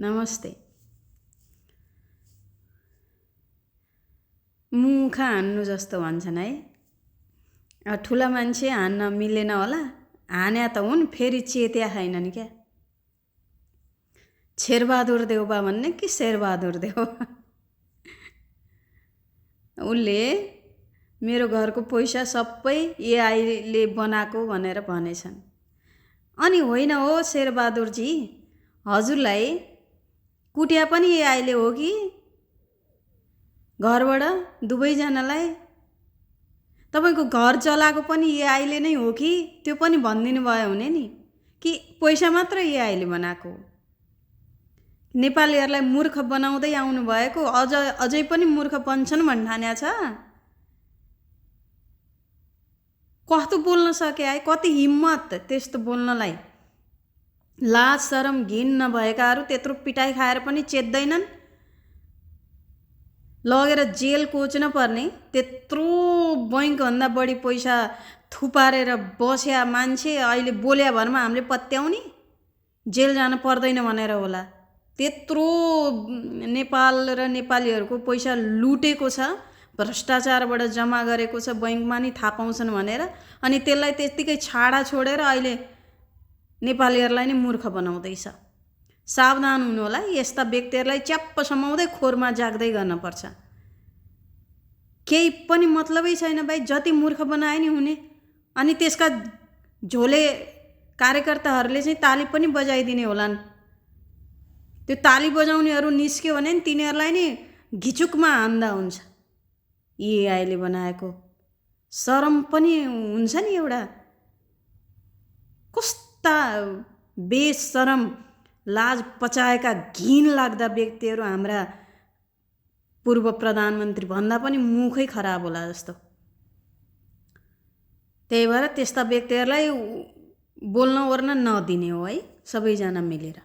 नमस्ते। मुखा हान्नु जस्तो भन्छन् है। ठुला मान्छे हान्न मिलेन होला, हान्या त हुन् फेरि चेत्या छैनन् क्या। शेरबहादुर देउबा भन्ने कि शेरबहादुर देउबा उसले मेरो घरको पैसा सबै एआईले बनाएको भनेर भनेछन्। अनि होइन हो शेरबहादुरजी, हजुरलाई कुट्या पनि एआईले हो कि घरबाट दुवैजनालाई? तपाईको घर चलाएको पनि एआईले नै हो कि त्यो पनि भनिदिनु भयो हुने नि, कि पैसा मात्र एआईले बनाएको? नेपालीहरूलाई मूर्ख बनाउँदै आउनु भएको अझै पनि मूर्ख बन्छन् भन्ठान्या छ। कस्तो बोल्न सके है, कति हिम्मत त्यस्तो बोल्नलाई। लाज शरम घिन नभएकाहरू त्यत्रो पिटाइ खाएर पनि चेत्दैनन्। लगेर जेल कोच्न पर्ने, त्यत्रो बैंकभन्दा बढी पैसा थुपारेर बस्या मान्छे अहिले बोल्या भरमा हामीले पत्याउने? जेल जान पर्दैन भनेर होला। त्यत्रो नेपाल र नेपालीहरूको पैसा लुटेको छ, भ्रष्टाचारबाट जम्मा गरेको छ, बैंकमा नि थाहा पाउँछन् भनेर, अनि त्यसलाई त्यत्तिकै छाडा छोडेर अहिले नेपालीहरूलाई नै मूर्ख बनाउँदैछ। सावधान हुनु होला, यस्ता व्यक्तिहरूलाई च्याप्प समाउँदै खोरमा जाग्दै गर्नुपर्छ। केही पनि मतलबै छैन भाइ, जति मूर्ख बनाए नि हुने। अनि त्यसका झोले कार्यकर्ताहरूले चाहिँ ताली पनि बजाइदिने होलान्। त्यो ताली बजाउनेहरू निस्क्यो भने तिनीहरूलाई नि घिचुकमा हान्दा हुन्छ। एआईले बनाएको शरम पनि हुन्छ नि एउटा। कस्ता बेशरम लाज पचाएका घिन लाग्दा व्यक्तिहरू हाम्रा पूर्व प्रधानमन्त्री भन्दा पनि मुखै खराब होला जस्तो। त्यही भएर त्यस्ता व्यक्तिहरूलाई बोल्न ओर्न नदिने हो है सबैजना मिलेर।